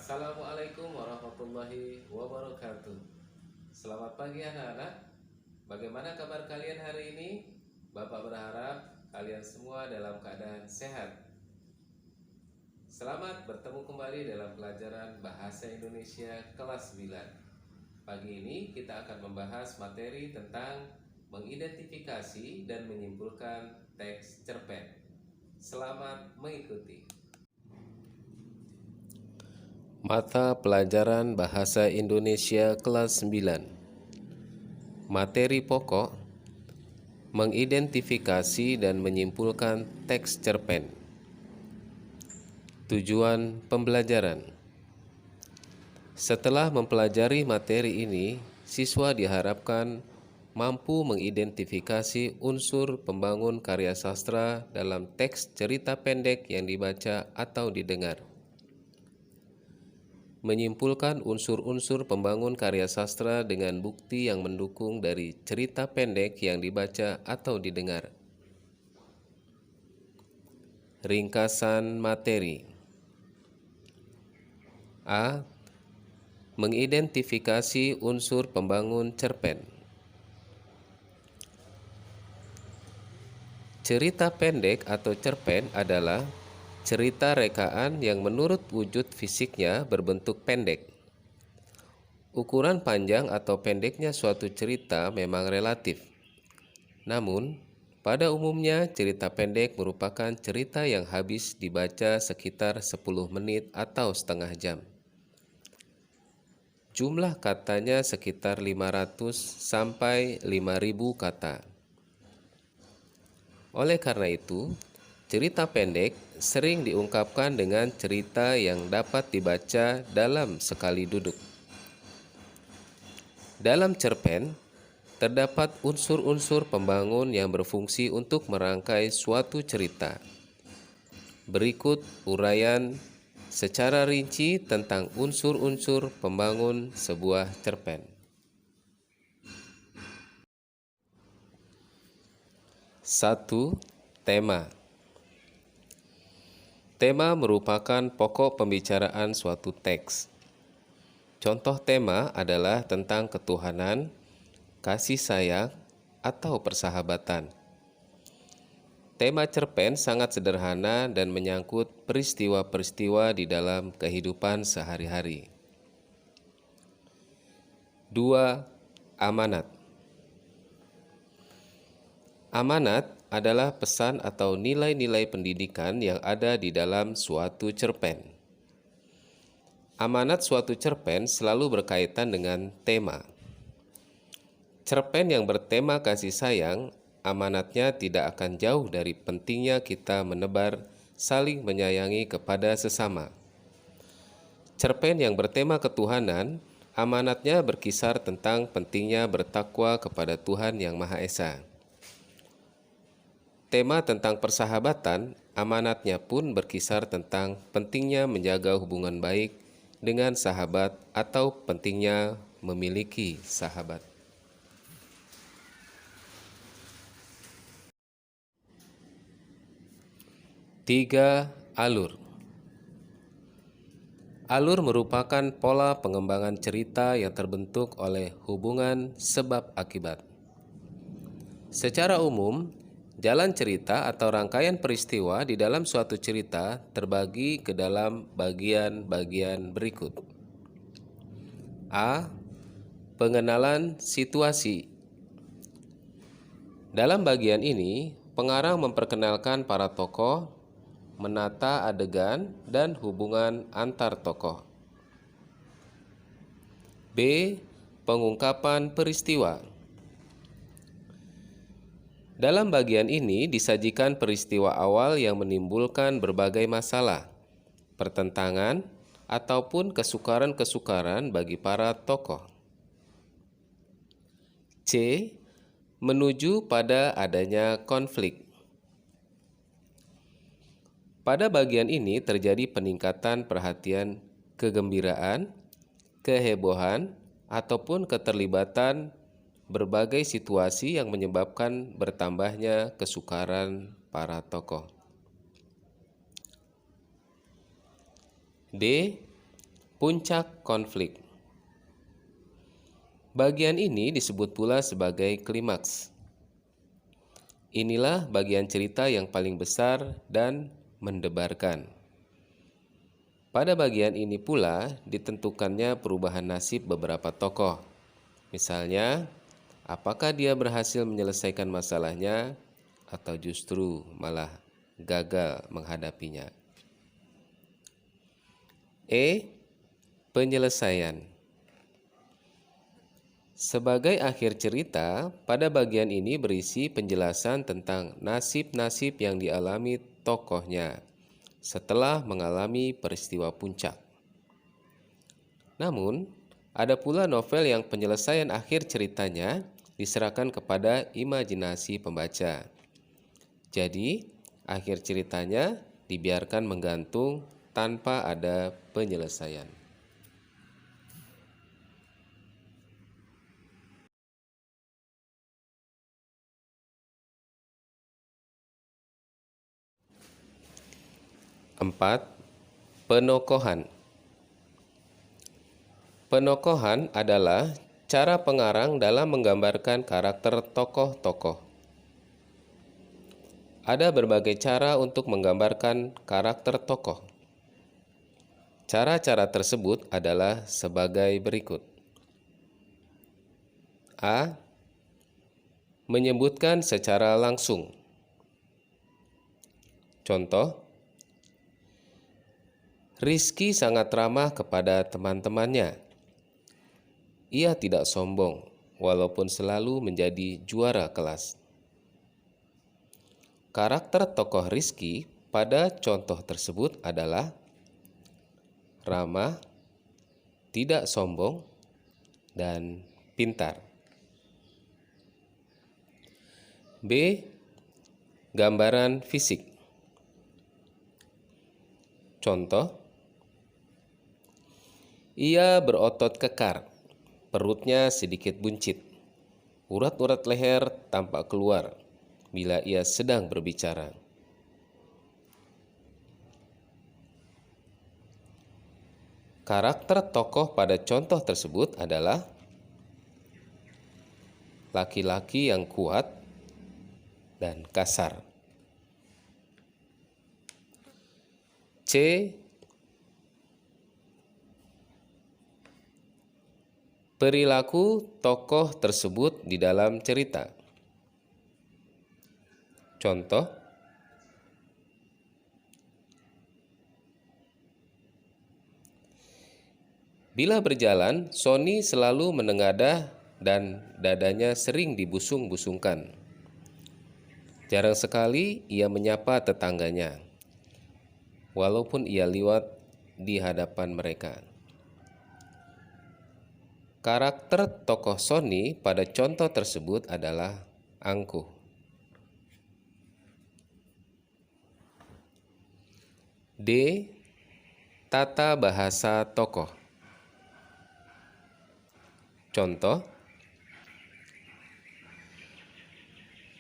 Assalamualaikum warahmatullahi wabarakatuh. Selamat pagi anak-anak. Bagaimana kabar kalian hari ini? Bapak berharap kalian semua dalam keadaan sehat. Selamat bertemu kembali dalam pelajaran Bahasa Indonesia kelas 9. Pagi ini kita akan membahas materi tentang mengidentifikasi dan menyimpulkan teks cerpen. Selamat mengikuti. Mata pelajaran Bahasa Indonesia kelas 9. Materi pokok: mengidentifikasi dan menyimpulkan teks cerpen. Tujuan pembelajaran: setelah mempelajari materi ini, siswa diharapkan mampu mengidentifikasi unsur pembangun karya sastra dalam teks cerita pendek yang dibaca atau didengar. Menyimpulkan unsur-unsur pembangun karya sastra dengan bukti yang mendukung dari cerita pendek yang dibaca atau didengar. Ringkasan materi: A. Mengidentifikasi unsur pembangun cerpen. Cerita pendek atau cerpen adalah cerita rekaan yang menurut wujud fisiknya berbentuk pendek. Ukuran panjang atau pendeknya suatu cerita memang relatif. Namun, pada umumnya cerita pendek merupakan cerita yang habis dibaca sekitar 10 menit atau setengah jam. Jumlah katanya sekitar 500 sampai 5000 kata. Oleh karena itu, cerita pendek sering diungkapkan dengan cerita yang dapat dibaca dalam sekali duduk. Dalam cerpen, terdapat unsur-unsur pembangun yang berfungsi untuk merangkai suatu cerita. Berikut uraian secara rinci tentang unsur-unsur pembangun sebuah cerpen. 1. Tema. Tema merupakan pokok pembicaraan suatu teks. Contoh tema adalah tentang ketuhanan, kasih sayang, atau persahabatan. Tema cerpen sangat sederhana dan menyangkut peristiwa-peristiwa di dalam kehidupan sehari-hari. 2. Amanat. Amanat adalah pesan atau nilai-nilai pendidikan yang ada di dalam suatu cerpen. Amanat suatu cerpen selalu berkaitan dengan tema. Cerpen yang bertema kasih sayang, amanatnya tidak akan jauh dari pentingnya kita menebar saling menyayangi kepada sesama. Cerpen yang bertema ketuhanan, amanatnya berkisar tentang pentingnya bertakwa kepada Tuhan Yang Maha Esa. Tema tentang persahabatan, amanatnya pun berkisar tentang pentingnya menjaga hubungan baik dengan sahabat atau pentingnya memiliki sahabat. 3. Alur. Alur merupakan pola pengembangan cerita yang terbentuk oleh hubungan sebab akibat. Secara umum, jalan cerita atau rangkaian peristiwa di dalam suatu cerita terbagi ke dalam bagian-bagian berikut. A. Pengenalan situasi. Dalam bagian ini, pengarang memperkenalkan para tokoh, menata adegan, dan hubungan antar tokoh. B. Pengungkapan peristiwa. Dalam bagian ini disajikan peristiwa awal yang menimbulkan berbagai masalah, pertentangan, ataupun kesukaran-kesukaran bagi para tokoh. C. Menuju pada adanya konflik. Pada bagian ini terjadi peningkatan perhatian, kegembiraan, kehebohan, ataupun keterlibatan berbagai situasi yang menyebabkan bertambahnya kesukaran para tokoh. D. Puncak konflik. Bagian ini disebut pula sebagai klimaks. Inilah bagian cerita yang paling besar dan mendebarkan. Pada bagian ini pula ditentukannya perubahan nasib beberapa tokoh. Misalnya, apakah dia berhasil menyelesaikan masalahnya atau justru malah gagal menghadapinya. Penyelesaian. Sebagai akhir cerita, pada bagian ini berisi penjelasan tentang nasib-nasib yang dialami tokohnya setelah mengalami peristiwa puncak. Namun, ada pula novel yang penyelesaian akhir ceritanya diserahkan kepada imajinasi pembaca. Jadi, akhir ceritanya dibiarkan menggantung tanpa ada penyelesaian. Empat, penokohan. Penokohan adalah cara pengarang dalam menggambarkan karakter tokoh-tokoh. Ada berbagai cara untuk menggambarkan karakter tokoh. Cara-cara tersebut adalah sebagai berikut. A. Menyebutkan secara langsung. Contoh, Rizky sangat ramah kepada teman-temannya. Ia tidak sombong, walaupun selalu menjadi juara kelas. Karakter tokoh Rizky pada contoh tersebut adalah ramah, tidak sombong, dan pintar. B. Gambaran fisik. Contoh, ia berotot kekar, perutnya sedikit buncit, urat-urat leher tampak keluar bila ia sedang berbicara. Karakter tokoh pada contoh tersebut adalah laki-laki yang kuat dan kasar. C. Perilaku tokoh tersebut di dalam cerita. Contoh, bila berjalan, Sony selalu menengadah dan dadanya sering dibusung-busungkan. Jarang sekali ia menyapa tetangganya, walaupun ia liwat di hadapan mereka. Karakter tokoh Sony pada contoh tersebut adalah angkuh. D. Tata bahasa tokoh. Contoh,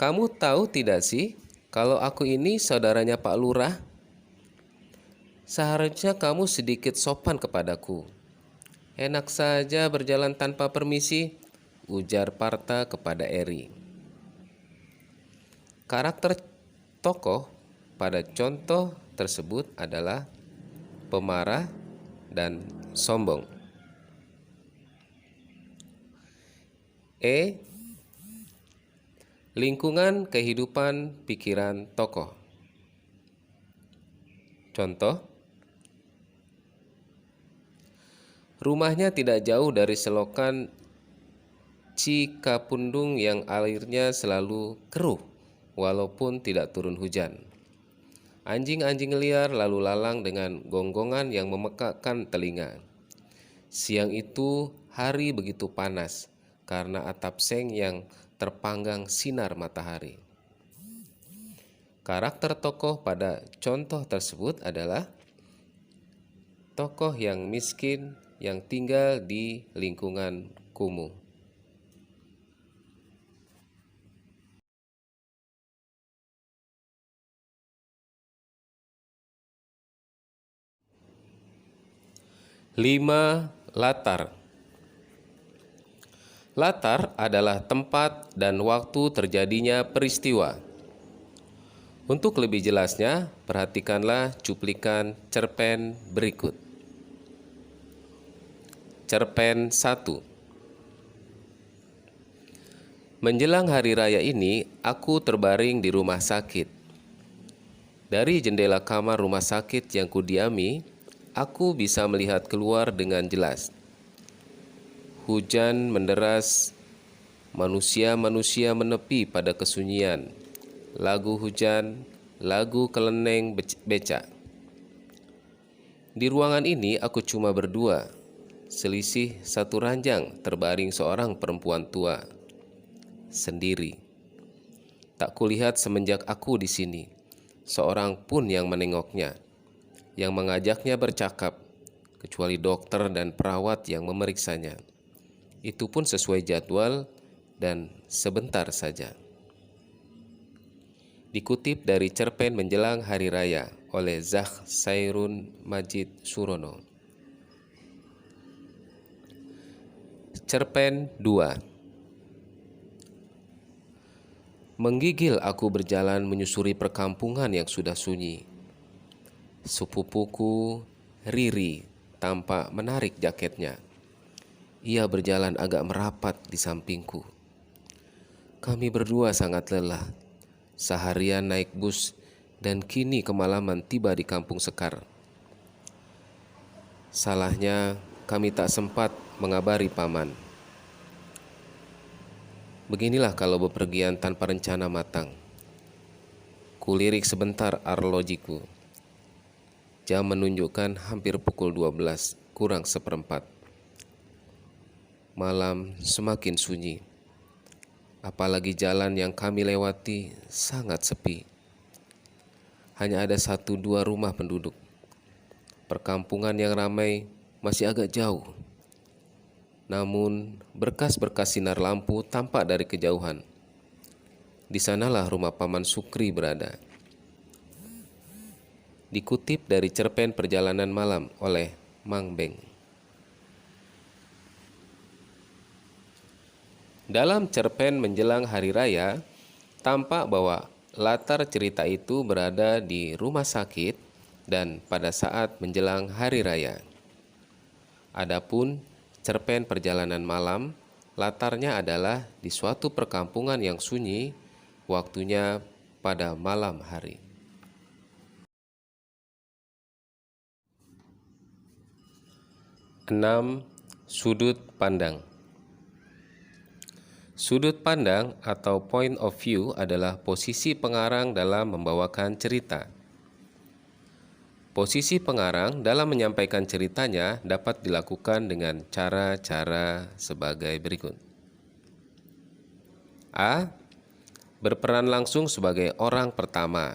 kamu tahu tidak sih kalau aku ini saudaranya Pak Lurah? Seharusnya kamu sedikit sopan kepadaku. Enak saja berjalan tanpa permisi, ujar Parta kepada Eri. Karakter tokoh pada contoh tersebut adalah pemarah dan sombong. E. Lingkungan kehidupan pikiran tokoh. Contoh, rumahnya tidak jauh dari selokan Cikapundung yang airnya selalu keruh walaupun tidak turun hujan. Anjing-anjing liar lalu lalang dengan gonggongan yang memekakkan telinga. Siang itu hari begitu panas karena atap seng yang terpanggang sinar matahari. Karakter tokoh pada contoh tersebut adalah tokoh yang miskin yang tinggal di lingkungan kumuh. 5. Latar. Latar adalah tempat dan waktu terjadinya peristiwa. Untuk lebih jelasnya, perhatikanlah cuplikan cerpen berikut. Cerpen 1. Menjelang hari raya ini, aku terbaring di rumah sakit. Dari jendela kamar rumah sakit yang kudiami, aku bisa melihat keluar dengan jelas. Hujan menderas, manusia-manusia menepi pada kesunyian. Lagu hujan, lagu keleneng becak. Di ruangan ini aku cuma berdua, selisih satu ranjang terbaring seorang perempuan tua, sendiri. Tak kulihat semenjak aku di sini, seorang pun yang menengoknya, yang mengajaknya bercakap, kecuali dokter dan perawat yang memeriksanya. Itu pun sesuai jadwal dan sebentar saja. Dikutip dari cerpen Menjelang Hari Raya oleh Zakh Sairun Majid Surono. Cerpen 2. Menggigil aku berjalan menyusuri perkampungan yang sudah sunyi. Sepupuku, Riri, tampak menarik jaketnya. Ia berjalan agak merapat di sampingku. Kami berdua sangat lelah. Seharian naik bus dan kini kemalaman tiba di Kampung Sekar. Salahnya kami tak sempat mengabari paman. Beginilah kalau bepergian tanpa rencana matang. Kulirik sebentar arlojiku. Jam menunjukkan hampir pukul 12 kurang seperempat. Malam semakin sunyi. Apalagi jalan yang kami lewati sangat sepi. Hanya ada 1-2 rumah penduduk. Perkampungan yang ramai masih agak jauh. Namun berkas-berkas sinar lampu tampak dari kejauhan. Di sanalah rumah Paman Sukri berada. Dikutip dari cerpen Perjalanan Malam oleh Mang Beng. Dalam cerpen Menjelang Hari Raya, tampak bahwa latar cerita itu berada di rumah sakit dan pada saat menjelang hari raya. Adapun cerpen Perjalanan Malam, latarnya adalah di suatu perkampungan yang sunyi, waktunya pada malam hari. Enam. Sudut pandang. Sudut pandang atau point of view adalah posisi pengarang dalam membawakan cerita. Posisi pengarang dalam menyampaikan ceritanya dapat dilakukan dengan cara-cara sebagai berikut. A. Berperan langsung sebagai orang pertama,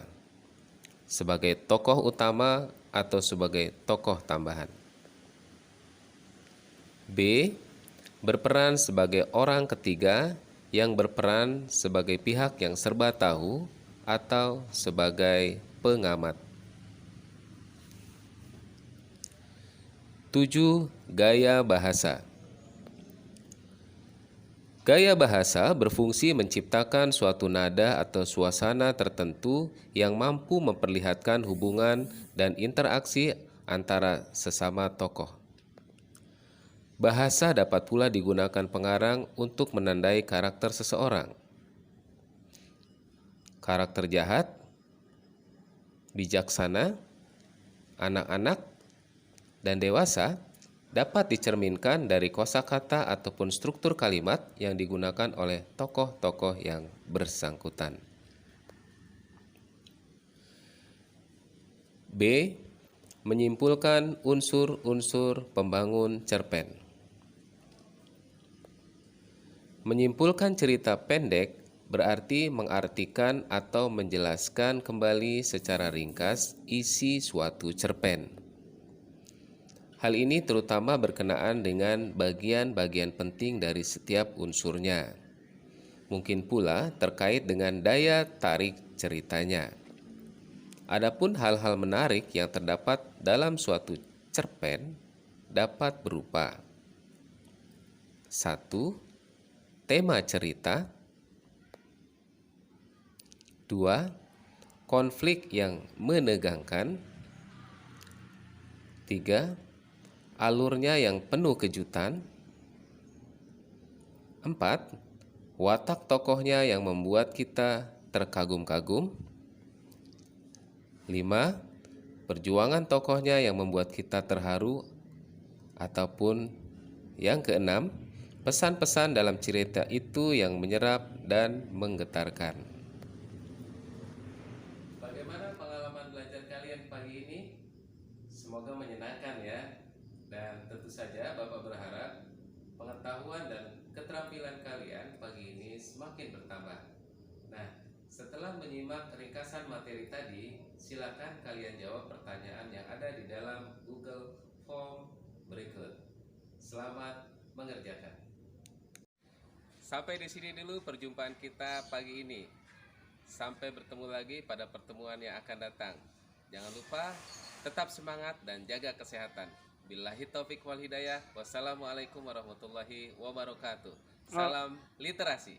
sebagai tokoh utama atau sebagai tokoh tambahan. B. Berperan sebagai orang ketiga yang berperan sebagai pihak yang serba tahu atau sebagai pengamat. 7. Gaya bahasa. Gaya bahasa berfungsi menciptakan suatu nada atau suasana tertentu yang mampu memperlihatkan hubungan dan interaksi antara sesama tokoh. Bahasa dapat pula digunakan pengarang untuk menandai karakter seseorang. Karakter jahat, bijaksana, anak-anak, dan dewasa dapat dicerminkan dari kosakata ataupun struktur kalimat yang digunakan oleh tokoh-tokoh yang bersangkutan. B. Menyimpulkan unsur-unsur pembangun cerpen. Menyimpulkan cerita pendek berarti mengartikan atau menjelaskan kembali secara ringkas isi suatu cerpen. Hal ini terutama berkenaan dengan bagian-bagian penting dari setiap unsurnya. Mungkin pula terkait dengan daya tarik ceritanya. Adapun hal-hal menarik yang terdapat dalam suatu cerpen dapat berupa 1. Tema cerita. 2. Konflik yang menegangkan. 3. Alurnya yang penuh kejutan. 4. Watak tokohnya yang membuat kita terkagum-kagum. 5. Perjuangan tokohnya yang membuat kita terharu. Ataupun yang keenam, pesan-pesan dalam cerita itu yang menyerap dan menggetarkan. Bagaimana pengalaman belajar kalian pagi ini? Semoga menyenangkan ya. Dan tentu saja Bapak berharap pengetahuan dan keterampilan kalian pagi ini semakin bertambah. Nah, setelah menyimak ringkasan materi tadi, silakan kalian jawab pertanyaan yang ada di dalam Google Form berikut. Selamat mengerjakan. Sampai di sini dulu perjumpaan kita pagi ini. Sampai bertemu lagi pada pertemuan yang akan datang. Jangan lupa tetap semangat dan jaga kesehatan. Billahi taufik wal hidayah. Wassalamualaikum warahmatullahi wabarakatuh. Salam literasi.